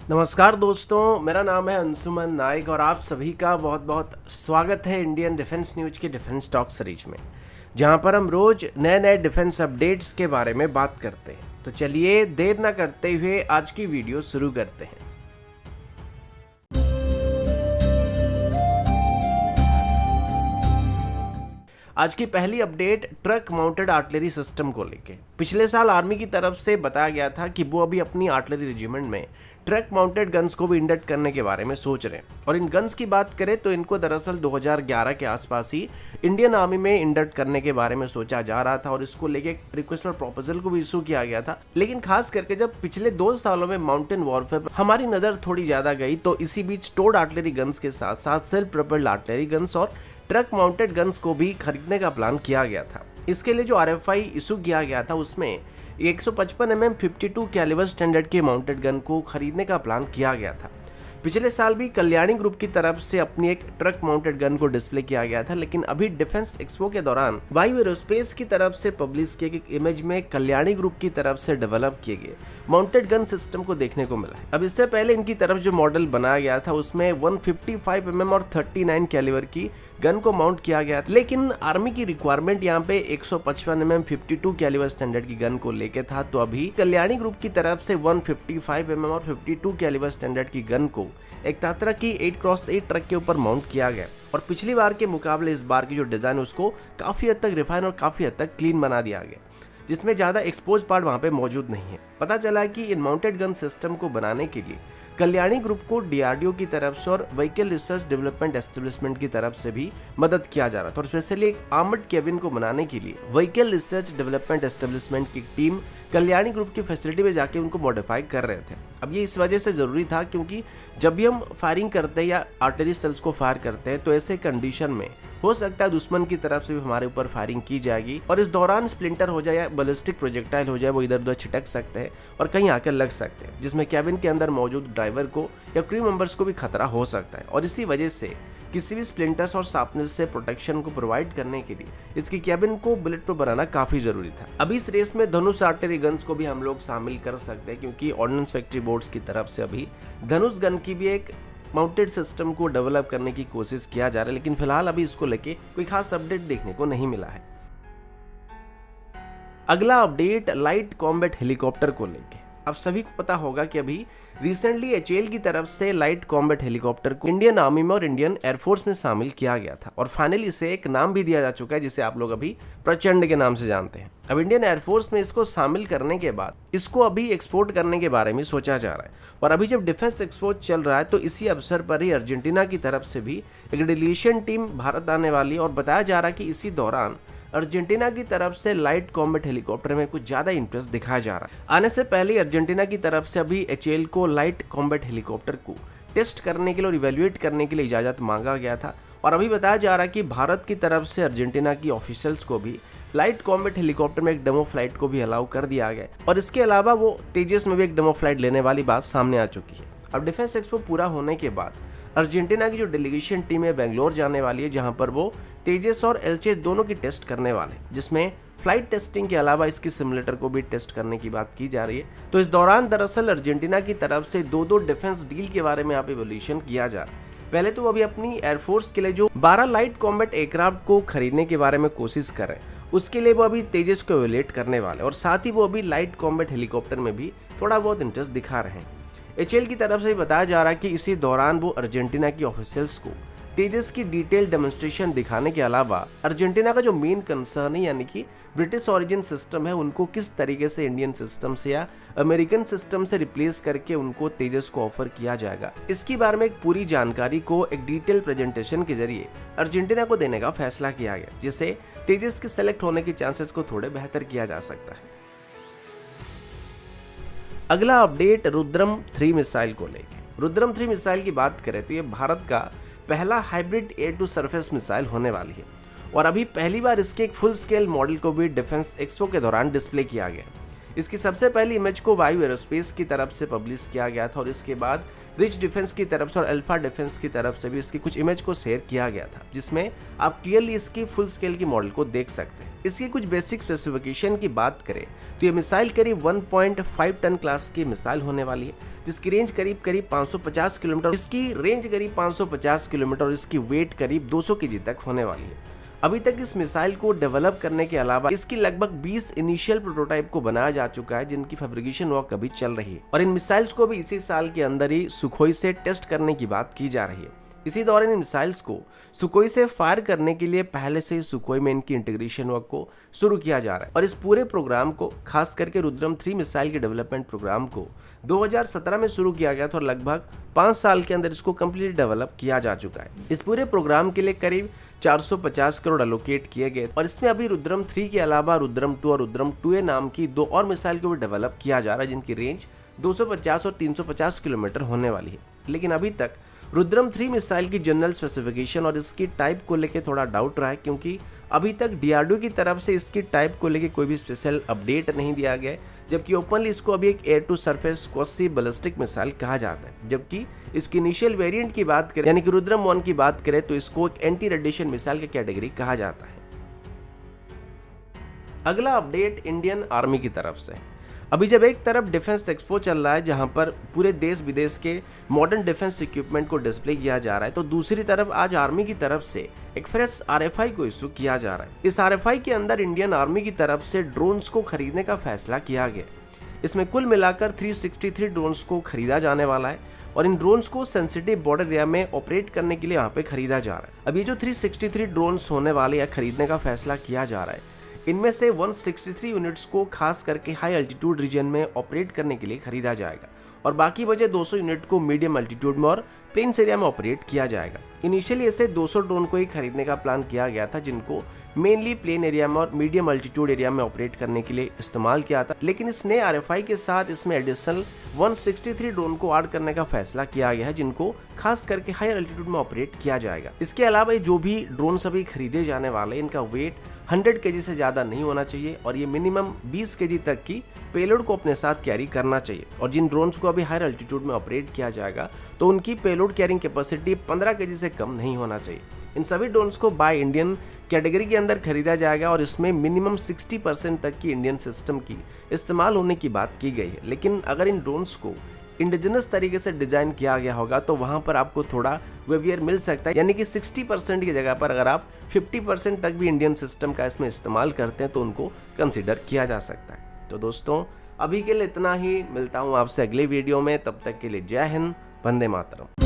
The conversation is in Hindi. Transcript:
नमस्कार दोस्तों, मेरा नाम है अंशुमन नाइक और आप सभी का बहुत बहुत स्वागत है इंडियन डिफेंस न्यूज के डिफेंस टॉक सीरीज में, जहां पर हम रोज नए नए डिफेंस अपडेट्स के बारे में बात करते हैं। तो चलिए देर ना करते हुए आज की वीडियो शुरू करते हैं। आज की पहली update truck mounted artillery system को लेके। पिछले साल आर्मी की तरफ से बताया गया था कि वो अभी अपनी आर्टिलरी रेजिमेंट में ट्रक माउंटेड गन्स को भी इंडक्ट करने के बारे में सोच रहे हैं। और इन गन्स की बात करें तो इनको दरअसल 2011 के आसपास ही इंडियन आर्मी में इंडक्ट करने के बारे में सोचा जा रहा था और इसको लेके रिक्वेस्ट और प्रपोजल को भी इशू किया गया था। लेकिन खास करके जब पिछले 2 सालों में माउंटेन वॉरफेयर पर हमारी नजर थोड़ी ज्यादा गई तो इसी बीच टोड आर्टिलरी गन्स के साथ साथ सेल्फ प्रोपेल्ड आर्टिलरी गन्स और ट्रक माउंटेड गन्स को भी खरीदने का प्लान किया गया था। इसके लिए जो आरएफआई इशू किया गया था उसमें 155 mm 52 कैलिबर स्टैंडर्ड के माउंटेड गन को खरीदने का प्लान किया गया था। पिछले साल भी कल्याणी ग्रुप की तरफ से अपनी एक ट्रक माउंटेड गन को डिस्प्ले किया गया था, लेकिन अभी डिफेंस एक्सपो के दौरान वायु एरोस्पेस की तरफ से पब्लिश किए गए इमेज में कल्याणी ग्रुप की तरफ से डेवलप किए गए माउंटेड गन सिस्टम को देखने को मिला है। अब इससे पहले इनकी तरफ जो मॉडल बनाया गया था उसमें 155 mm और 39 कैलिबर की गन को माउंट किया गया था, लेकिन आर्मी की रिक्वायरमेंट यहाँ पे 155 mm 52 कैलिबर स्टैंडर्ड की गन को लेके था। तो अभी कल्याणी ग्रुप की तरफ से 155 mm और 52 कैलिबर स्टैंडर्ड की गन को एक तात्रा की 8x8 ट्रक के ऊपर माउंट किया गया और पिछली बार के मुकाबले इस बार की जो डिजाइन है उसको काफी हद तक रिफाइन और काफी हद तक क्लीन बना दिया गया, जिसमें ज्यादा एक्सपोज पार्ट वहां पे मौजूद नहीं है। पता चला कि इन माउंटेड गन सिस्टम को बनाने के लिए कल्याणी ग्रुप को डीआरडीओ की तरफ से और व्हीकल रिसर्च डेवलपमेंट एस्टेब्लिशमेंट की तरफ से भी मदद किया जा रहा था और स्पेशली एक आर्मर्ड केबिन को बनाने के लिए व्हीकल रिसर्च डेवलपमेंट एस्टेब्लिशमेंट की टीम कल्याणी ग्रुप की फैसिलिटी में जाके उनको मॉडिफाई कर रहे थे। अब ये इस वजह से जरूरी था क्योंकि जब भी हम फायरिंग करते हैं या आर्टिलरी सेल्स को फायर करते हैं तो ऐसे कंडीशन में हो सकता है दुश्मन की तरफ से भी हमारे ऊपर फायरिंग की जाएगी और इस दौरान स्प्लिंटर हो जाए या बैलिस्टिक प्रोजेक्टाइल हो जाए, वो इधर उधर छिटक सकते हैं और कहीं आकर लग सकते हैं, जिसमें कैबिन के अंदर मौजूद ड्राइवर को या क्रू मेंबर्स को भी खतरा हो सकता है। और इसी वजह से किसी भी स्प्लिंटर्स और शार्पनेस से प्रोटेक्शन को प्रोवाइड करने के लिए इसकी कैबिन को बुलेट प्रूफ बनाना काफी जरूरी था। अभी इस रेस में धनुष आर्टिलरी गन्स को भी हम लोग शामिल कर सकते हैं क्योंकि ऑर्डिनेंस फैक्ट्री बोर्ड्स की तरफ से अभी धनुष गन की भी एक माउंटेड सिस्टम को डेवलप करने की कोशिश किया जा रहा है, लेकिन फिलहाल अभी इसको लेके कोई खास अपडेट देखने को नहीं मिला है। अगला अपडेट लाइट कॉम्बैट हेलीकॉप्टर को लेके। अब सभी को पता होगा कि अभी रिसेंटली एचएएल की तरफ से लाइट कॉम्बैट हेलीकॉप्टर को इंडियन आर्मी में और इंडियन एयरफोर्स में शामिल किया गया था और फाइनली इसे एक नाम भी दिया जा चुका है जिसे आप लोग अभी प्रचंड के नाम से जानते हैं। अब इंडियन एयरफोर्स में इसको शामिल करने के बाद इसको अभी एक्सपोर्ट करने के बारे में सोचा जा रहा है और अभी जब डिफेंस एक्सपो चल रहा है तो इसी अवसर पर ही अर्जेंटीना की तरफ से भी एक डेलीगेशन टीम भारत आने वाली और बताया जा रहा है कि इसी दौरान अर्जेंटीना की तरफ से लाइट कॉम्बैट हेलीकॉप्टर में कुछ ज्यादा इंटरेस्ट दिखाया जा रहा है। आने से पहले अर्जेंटीना की तरफ से अभी एचएएल को लाइट कॉम्बैट हेलीकॉप्टर को टेस्ट करने के लिए और इवेल्युएट करने के लिए इजाजत मांगा गया था और अभी बताया जा रहा है कि भारत की तरफ से अर्जेंटीना की ऑफिशियल्स को भी लाइट कॉम्बैट हेलीकॉप्टर में एक डेमो फ्लाइट को भी अलाउ कर दिया गया और इसके अलावा वो तेजस में भी एक डेमो फ्लाइट लेने वाली बात सामने आ चुकी है। अब डिफेंस एक्सपो पूरा होने के बाद अर्जेंटीना की जो डेलीगेशन टीम है बेंगलोर जाने वाली है, जहां पर वो तेजस और एलचेस दोनों की टेस्ट करने वाले, जिसमें फ्लाइट टेस्टिंग के अलावा इसकी सिमुलेटर को भी टेस्ट करने की बात की जा रही है। तो इस दौरान दरअसल अर्जेंटीना की तरफ से दो डिफेंस डील के बारे में यहाँ पे इवोल्यूशन किया जा रहा है। पहले तो वो अभी अपनी एयरफोर्स के लिए जो 12 लाइट कॉम्बैट एयरक्राफ्ट को खरीदने के बारे में कोशिश कर रहे हैं, उसके लिए वो अभी तेजस को इवेल्युएट करने वाले और साथ ही वो अभी लाइट कॉम्बैट हेलीकॉप्टर में भी थोड़ा बहुत इंटरेस्ट दिखा रहे हैं। एचएएल की तरफ से बताया जा रहा है कि इसी दौरान वो अर्जेंटीना की ऑफिशियल्स को तेजस की डिटेल डेमोन्स्ट्रेशन दिखाने के अलावा अर्जेंटीना का जो मेन कंसर्न है यानी कि ब्रिटिश ओरिजिन सिस्टम है उनको किस तरीके से इंडियन सिस्टम से या अमेरिकन सिस्टम से रिप्लेस करके उनको तेजस को ऑफर किया जाएगा, इसके बारे में एक पूरी जानकारी को एक डिटेल प्रेजेंटेशन के जरिए अर्जेंटीना को देने का फैसला किया गया, जिससे तेजस के सेलेक्ट होने के चांसेस को थोड़े बेहतर किया जा सकता है। अगला अपडेट रुद्रम 3 मिसाइल को लेके। रुद्रम 3 मिसाइल की बात करें तो ये भारत का पहला hybrid air to surface missile होने वाली है और अभी पहली बार इसके एक फुल स्केल मॉडल को भी डिफेंस एक्सपो के दौरान डिस्प्ले किया गया। इसकी सबसे पहली इमेज को वायु एरोस्पेस की तरफ से पब्लिश किया गया था और इसके बाद रिच डिफेंस की तरफ से और अल्फा डिफेंस की तरफ से भी इसकी कुछ इमेज को शेयर किया गया था, जिसमें आप क्लियरली इसकी फुल स्केल की मॉडल को देख सकते हैं। इसकी कुछ बेसिक स्पेसिफिकेशन की बात करें तो ये मिसाइल करीब 1.5 टन क्लास की मिसाइल होने वाली है, जिसकी रेंज करीब 550 किलोमीटर, इसकी रेंज करीब 550 किलोमीटर और इसकी वेट करीब 200 केजी तक होने वाली है। अभी तक इस मिसाइल को डेवलप करने के अलावा इसकी लगभग 20 इनिशियल प्रोटोटाइप को बनाया जा चुका है, जिनकी फैब्रिकेशन वर्क अभी चल रही है और इन मिसाइल्स को भी इसी साल के अंदर ही सुखोई से टेस्ट करने की बात की जा रही है। इसी दौरान इन मिसाइल्स को सुखोई से फायर करने के लिए पहले से ही सुखोई में इनकी इंटीग्रेशन वर्क को शुरू किया जा रहा है और इस पूरे प्रोग्राम को, खास करके रुद्रम 3 मिसाइल के डेवलपमेंट प्रोग्राम को 2017 में शुरू किया गया था और लगभग 5 साल के अंदर इसको कंप्लीट डेवलप किया जा चुका है। इस पूरे प्रोग्राम के लिए करीब 450 करोड़ एलोकेट किए गए और इसमें अभी रुद्रम 3 के अलावा रुद्रम 2 और रुद्रम 2A नाम की 2 और मिसाइल को भी डेवलप किया जा रहा है, जिनकी रेंज 250 और 350 किलोमीटर होने वाली है। लेकिन अभी तक रुद्रम 3 मिसाइल की जनरल स्पेसिफिकेशन और इसकी टाइप को लेकर थोड़ा डाउट रहा है, क्योंकि अभी तक DRDO की तरफ से इसकी टाइप को लेकर कोई भी स्पेशल अपडेट नहीं दिया गया है, जबकि ओपनली इसको अभी एक air to surface quasi ballistic missile कहा जाता है। जबकि इसकी इनिशियल वेरिएंट की बात करें, यानी कि रुद्रम 1 की बात करें, तो इसको एक एंटी रेडिएशन मिसाइल की कैटेगरी कहा जाता है। अगला अपडेट इंडियन आर्मी की तरफ से। अभी जब एक तरफ डिफेंस एक्सपो चल रहा है जहां पर पूरे देश विदेश के मॉडर्न डिफेंस इक्विपमेंट को डिस्प्ले किया जा रहा है, तो दूसरी तरफ आज आर्मी की तरफ से एक फ्रेश RFI को इशू किया जा रहा है। इस RFI के अंदर इंडियन आर्मी की तरफ से ड्रोन्स को खरीदने का फैसला किया गया। इसमें कुल मिलाकर 363 ड्रोन्स को खरीदा जाने वाला है और इन ड्रोन्स को सेंसिटिव बॉर्डर एरिया में ऑपरेट करने के लिए यहाँ पे खरीदा जा रहा है। अब ये जो 363 ड्रोन्स होने वाले या खरीदने का फैसला किया जा रहा है, इनमें से 163 यूनिट्स को खास करके हाई अल्टीट्यूड रीजन में ऑपरेट करने के लिए खरीदा जाएगा और बाकी बचे 200 यूनिट को मीडियम अल्टीट्यूड में और प्लेन्स एरिया में ऑपरेट किया जाएगा। इनिशियली ऐसे 200 ड्रोन को ही खरीदने का प्लान किया गया था, जिनको मेनली प्लेन एरिया में और मीडियम अल्टीट्यूड एरिया में ऑपरेट करने के लिए इस्तेमाल किया था। लेकिन इस नए RFI के साथ इसमें एडिशनल 163 ड्रोन को ऐड करने का फैसला किया गया है, जिनको खास करके हाई अल्टीट्यूड में ऑपरेट किया जाएगा। इसके अलावा जो भी ड्रोन सभी खरीदे जाने वाले, इनका वेट 100 kg से ज़्यादा नहीं होना चाहिए और ये मिनिमम 20 kg तक की पेलोड को अपने साथ कैरी करना चाहिए। और जिन ड्रोन्स को अभी हायर अल्टीट्यूड में ऑपरेट किया जाएगा, तो उनकी पेलोड कैरिंग कैपेसिटी 15 kg से कम नहीं होना चाहिए। इन सभी ड्रोन्स को बाय इंडियन कैटेगरी के अंदर खरीदा जाएगा और इसमें मिनिमम 60% तक की इंडियन सिस्टम की इस्तेमाल होने की बात की गई है। लेकिन अगर इन ड्रोन्स को इंडिजिनस तरीके से डिजाइन किया गया होगा तो वहां पर आपको थोड़ा वेवियर मिल सकता है, यानी कि 60% की जगह पर अगर आप 50% तक भी इंडियन सिस्टम का इसमें इस्तेमाल करते हैं तो उनको कंसिडर किया जा सकता है। तो दोस्तों, अभी के लिए इतना ही। मिलता हूं आपसे अगले वीडियो में, तब तक के लिए जय हिंद, वंदे मातरम।